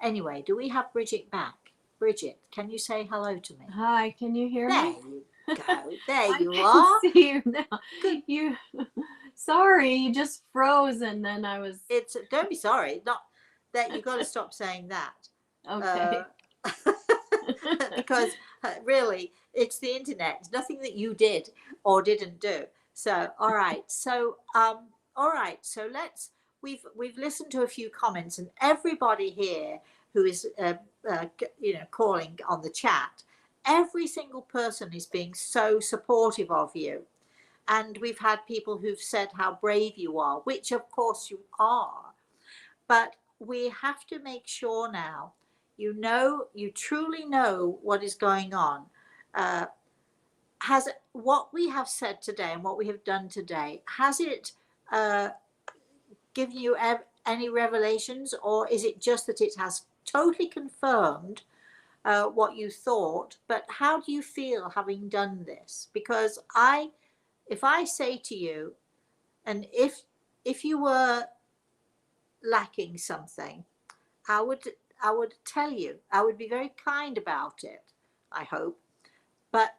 Anyway, do we have Bridget back? Bridget, can you say hello to me? Hi, can you hear There me? you go. There you I are. can see you now. Good. Sorry, you just froze, and then I was. Don't be sorry. Not that you got to stop saying that. Okay. Because really, it's the internet. It's nothing that you did or didn't do. So, all right. So, we've listened to a few comments, and everybody here who is calling on the chat, every single person is being so supportive of you. And we've had people who've said how brave you are, which of course you are. But we have to make sure now, you truly know what is going on. Has what we have said today and what we have done today, has it given you any revelations, or is it just that it has totally confirmed what you thought? But how do you feel having done this? Because if I say to you, and if you were lacking something, I would tell you. I would be very kind about it, I hope.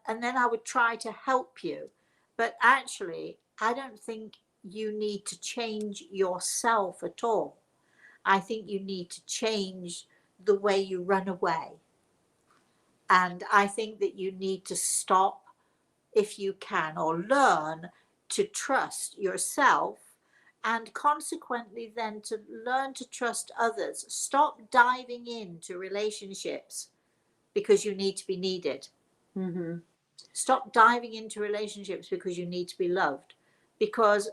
And then I would try to help you. But actually, I don't think you need to change yourself at all. I think you need to change the way you run away. And I think that you need to stop, if you can, or learn to trust yourself, and consequently then to learn to trust others. Stop diving into relationships because you need to be needed. Mm-hmm. Stop diving into relationships because you need to be loved. Because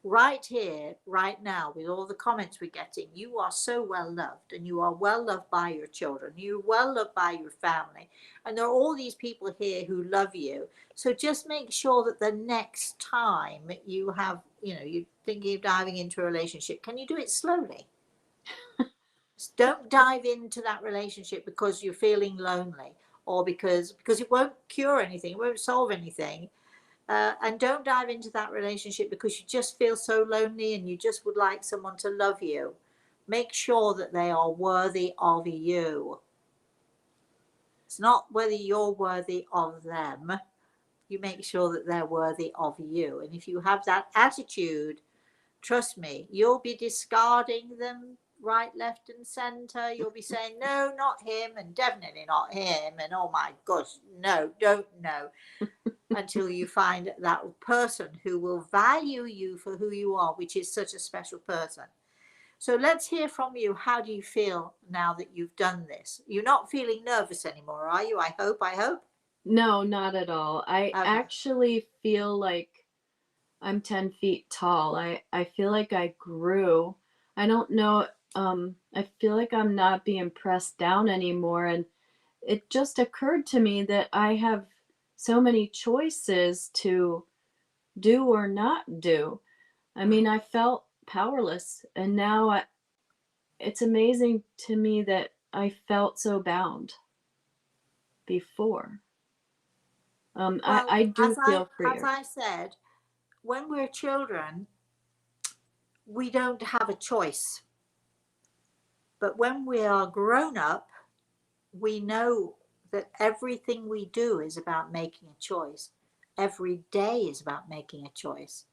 right here, right now, with all the comments we're getting, you are so well loved, and you are well loved by your children. You're well loved by your family. And there are all these people here who love you. So just make sure that the next time you have, you're thinking of diving into a relationship, can you do it slowly? Don't dive into that relationship because you're feeling lonely, or because it won't cure anything, it won't solve anything. And don't dive into that relationship because you just feel so lonely and you just would like someone to love you. Make sure that they are worthy of you. It's not whether you're worthy of them. You make sure that they're worthy of you. And if you have that attitude, trust me, you'll be discarding them right, left, and center. You'll be saying, no, not him, and definitely not him, and oh my gosh, no, don't know. Until you find that person who will value you for who you are, which is such a special person. So let's hear from you. How do you feel now that you've done this? You're not feeling nervous anymore, are you? I hope. No, not at all. I Okay. actually feel like I'm 10 feet tall. I feel like I grew. I don't know. I feel like I'm not being pressed down anymore. And it just occurred to me that I have so many choices to do or not do. I mean, I felt powerless, and now it's amazing to me that I felt so bound before. Well, I do feel as freer. I said, when we're children, we don't have a choice. But when we are grown up, we know that everything we do is about making a choice. Every day is about making a choice.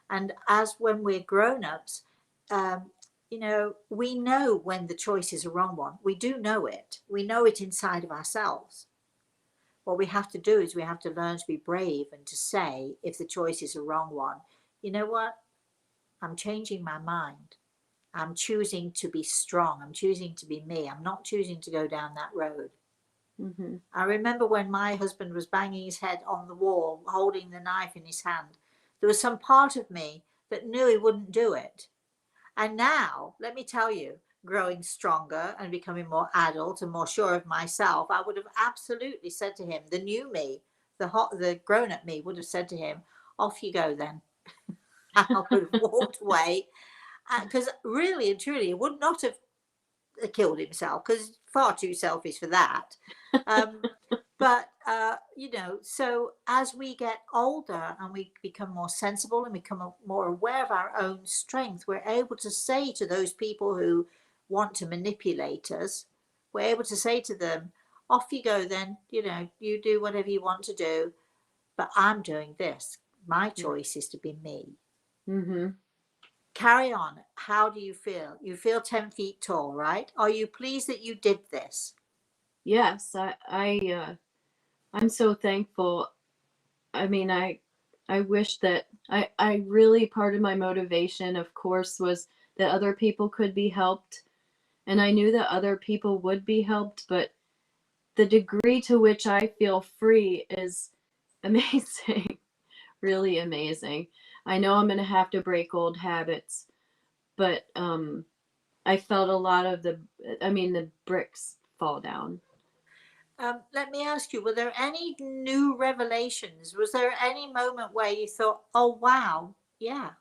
And as when we're grown ups, you know, we know when the choice is a wrong one. We do know it. We know it inside of ourselves. What we have to do is we have to learn to be brave and to say, if the choice is a wrong one, you know what? I'm changing my mind. I'm choosing to be strong. I'm choosing to be me. I'm not choosing to go down that road. Mm-hmm. I remember when my husband was banging his head on the wall, holding the knife in his hand, there was some part of me that knew he wouldn't do it. And now, let me tell you, growing stronger and becoming more adult and more sure of myself, I would have absolutely said to him, the new me, the grown up me would have said to him, off you go then. I would have walked away because really and truly, he would not have killed himself because he's far too selfish for that. Um, but you know, so as we get older and we become more sensible and become more aware of our own strength, we're able to say to those people who want to manipulate us, we're able to say to them, off you go then, you know, you do whatever you want to do, but I'm doing this. My choice is to be me. Mm-hmm. Carry on. How do you feel? You feel 10 feet tall, right? Are you pleased that you did this? Yes, I'm so thankful. I mean, I wish that I really, part of my motivation, of course, was that other people could be helped. And I knew that other people would be helped, but the degree to which I feel free is amazing, really amazing. I know I'm going to have to break old habits, but I felt a lot of the bricks fall down. Let me ask you, were there any new revelations? Was there any moment where you thought, oh, wow, yeah,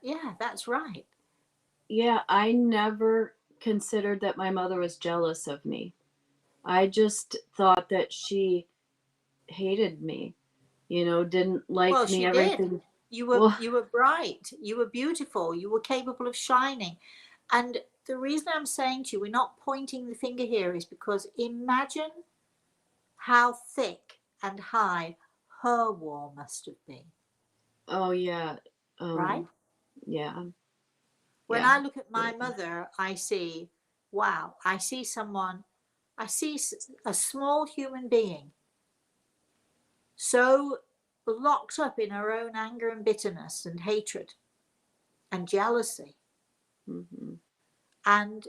Yeah, that's right. yeah, I never considered that my mother was jealous of me. I just thought that she hated me, didn't Well, like me, she did. everything. Well, You were bright, you were beautiful, you were capable of shining. And the reason I'm saying to you, we're not pointing the finger here is because imagine how thick and high her wall must have been, oh yeah, right? yeah, When yeah, I look at my mother, I see, wow, I see someone, I see a small human being so locked up in her own anger and bitterness and hatred and jealousy. hmm, And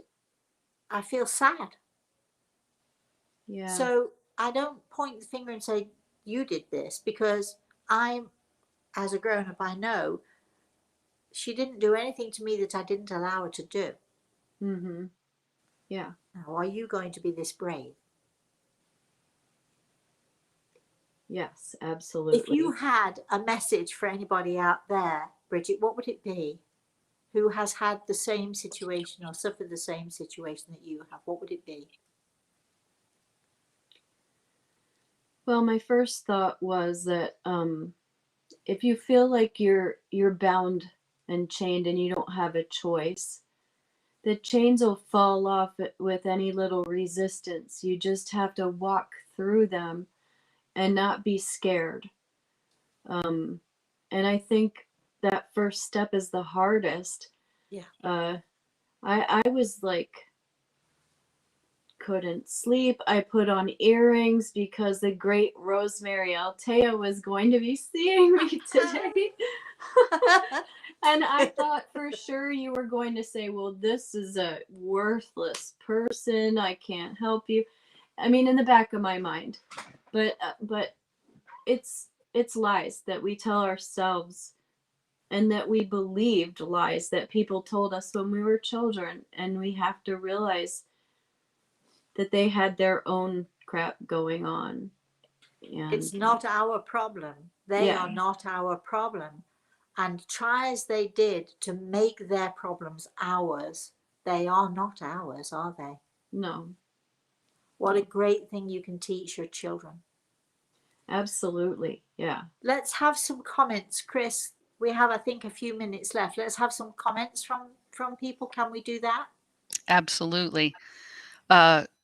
I feel sad. yeah, So I don't point the finger and say, you did this, because I'm, as a grown up, I know she didn't do anything to me that I didn't allow her to do. hmm, yeah, Now, are you going to be this brave? yes, If you absolutely. had a message for anybody out there, Bridget, what would it be? Who has had the same situation or suffered the same situation that you have? What would it be? Well, my first thought was that if you feel like you're bound and chained and you don't have a choice, the chains will fall off with any little resistance. You just have to walk through them and not be scared. Um, and I think that first step is the hardest. Yeah. I was like, couldn't sleep. I put on earrings because the great Rosemary Altea was going to be seeing me today. And I thought for sure you were going to say, well, this is a worthless person. I can't help you. I mean, in the back of my mind. But it's lies that we tell ourselves, and that we believed lies that people told us when we were children, and we have to realize that they had their own crap going on. It's And not our problem They are not our problem. And try as they did to make their problems ours, they are not ours, are they? No. What a great thing you can teach your children. Absolutely. Yeah. Let's have some comments, Chris. We have, I think, a few minutes left. Let's have some comments from people. Can we do that? Absolutely.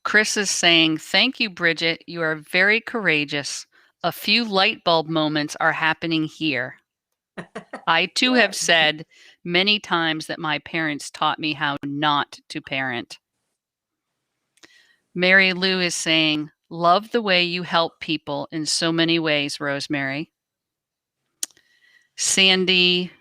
Chris is saying, thank you, Bridget. You are very courageous. A few light bulb moments are happening here. I too have said many times that my parents taught me how not to parent. Mary Lou is saying, love the way you help people in so many ways, Rosemary. Sandy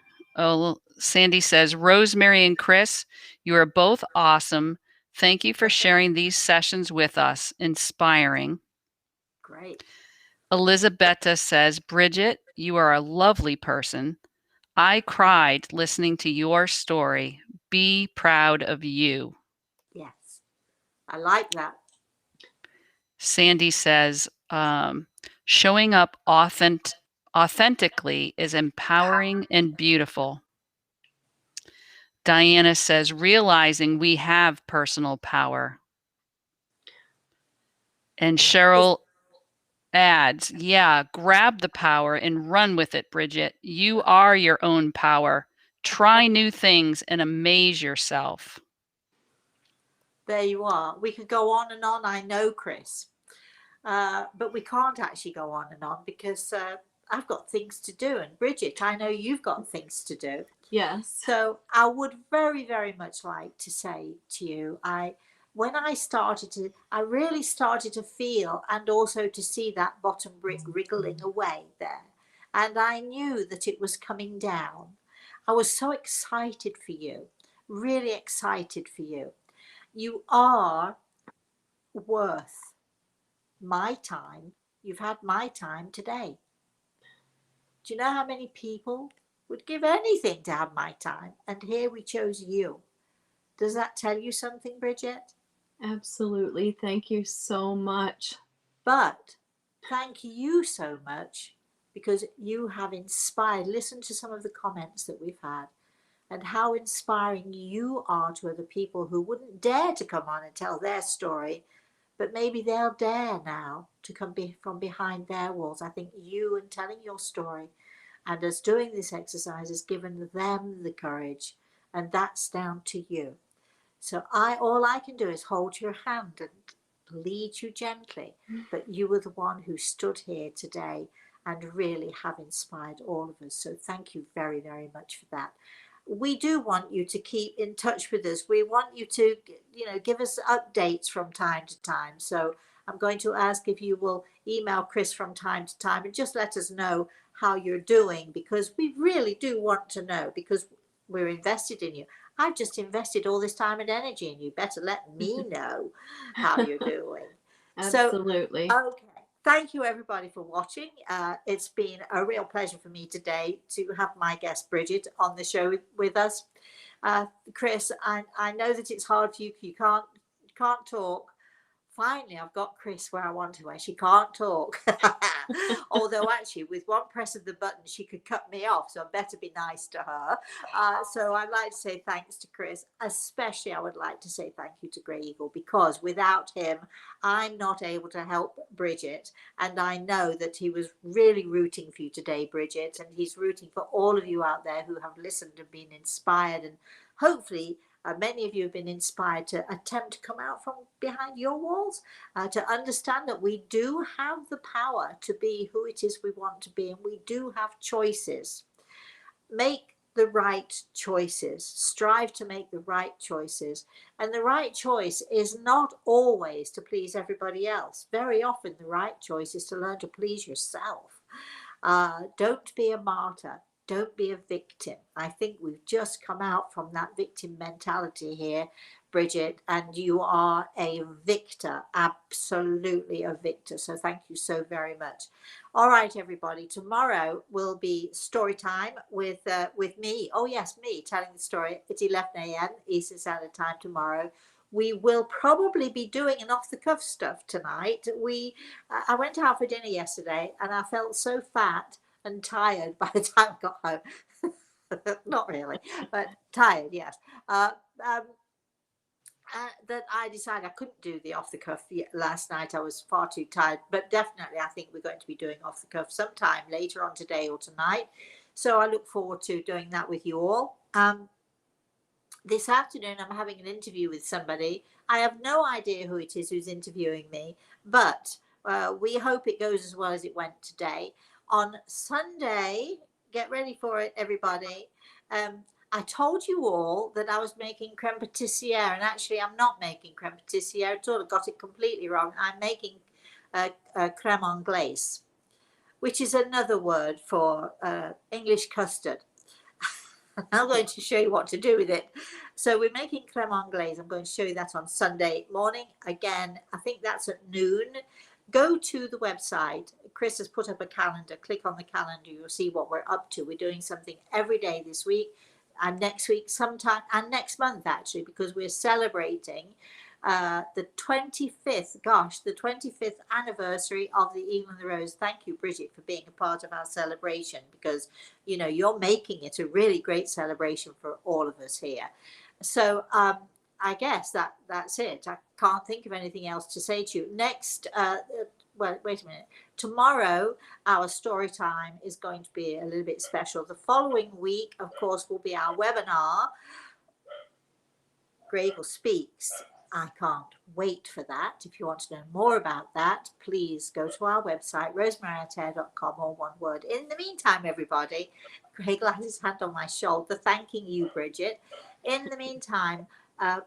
says, Rosemary and Chris, you are both awesome. Thank you for sharing these sessions with us. Inspiring. Great. Elizabetta says, Bridget, you are a lovely person. I cried listening to your story. Be proud of you. Yes, I like that. Sandy says, showing up authentically is empowering and beautiful. Diana says, realizing we have personal power. And Cheryl adds, yeah, grab the power and run with it, Bridget. You are your own power. Try new things and amaze yourself. There you are. We could go on and on, I know, Chris. But we can't actually go on and on because I've got things to do. And Bridget, I know you've got things to do. Yes. So I would very, very much like to say to you, when I really started to feel and also to see that bottom brick wriggling away there. And I knew that it was coming down. I was so excited for you, really excited for you. You are worth my time. You've had my time today. Do you know how many people would give anything to have my time? And here we chose you. Does that tell you something, Bridget? Absolutely. Thank you so much. But thank you so much because you have inspired. Listen to some of the comments that we've had and how inspiring you are to other people who wouldn't dare to come on and tell their story, but maybe they'll dare now to come from behind their walls. I think you and telling your story and us doing this exercise has given them the courage, and that's down to you. So all I can do is hold your hand and lead you gently, but you were the one who stood here today and really have inspired all of us. So thank you very, very much for that. We do want you to keep in touch with us. We want you to, give us updates from time to time. So I'm going to ask if you will email Chris from time to time and just let us know how you're doing, because we really do want to know, because we're invested in you. I've just invested all this time and energy in you. Better let me know how you're doing. Absolutely. So, okay. Thank you, everybody, for watching. It's been a real pleasure for me today to have my guest, Bridget, on the show with us. Chris, I know that it's hard for you. You can't talk. Finally, I've got Chris where I want to, where she can't talk. Although actually, with one press of the button, she could cut me off. So I better be nice to her. So I'd like to say thanks to Chris. Especially, I would like to say thank you to Grey Eagle, because without him, I'm not able to help Bridget. And I know that he was really rooting for you today, Bridget. And he's rooting for all of you out there who have listened and been inspired. And hopefully, many of you have been inspired to attempt to come out from behind your walls, to understand that we do have the power to be who it is we want to be, and we do have choices. Make the right choices. Strive to make the right choices. And the right choice is not always to please everybody else. Very often the right choice is to learn to please yourself. Don't be a martyr. Don't be a victim. I think we've just come out from that victim mentality here, Bridget, and you are a victor, absolutely a victor. So thank you so very much. All right, everybody. Tomorrow will be story time with me. Oh yes, me telling the story at 11 a.m. Eastern Standard Time tomorrow. We will probably be doing an off-the-cuff stuff tonight. I went out for dinner yesterday and I felt so fat and tired by the time I got home. Not really, but tired, yes. Um, that I decided I couldn't do the off the cuff last night. I was far too tired, but definitely I think we're going to be doing off the cuff sometime later on today or tonight. So I look forward to doing that with you all. This afternoon, I'm having an interview with somebody. I have no idea who it is who's interviewing me, but we hope it goes as well as it went today. On Sunday, get ready for it, everybody. I told you all that I was making creme patissiere, and actually I'm not making creme patissiere at all. I got it completely wrong. I'm making creme anglaise, which is another word for English custard. I'm going to show you what to do with it. So we're making creme anglaise. I'm going to show you that on Sunday morning. Again, I think that's at noon. Go to the website. Chris has put up a calendar. Click on the calendar. You'll see what we're up to. We're doing something every day this week and next week sometime and next month actually, because we're celebrating the 25th, the 25th anniversary of the Eagle and the Rose. Thank you, Bridget, for being a part of our celebration, because, you know, you're making it a really great celebration for all of us here. So I guess that's it. I can't think of anything else to say to you. Next, well, wait a minute. Tomorrow, our story time is going to be a little bit special. The following week, of course, will be our webinar, Grable Speaks. I can't wait for that. If you want to know more about that, please go to our website, rosemaryaltea.com, all one word. In the meantime, everybody, Grable has his hand on my shoulder, thanking you, Bridget. In the meantime,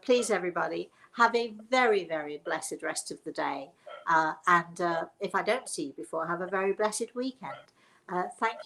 please, everybody, have a very, very blessed rest of the day. And if I don't see you before, have a very blessed weekend. Thank you.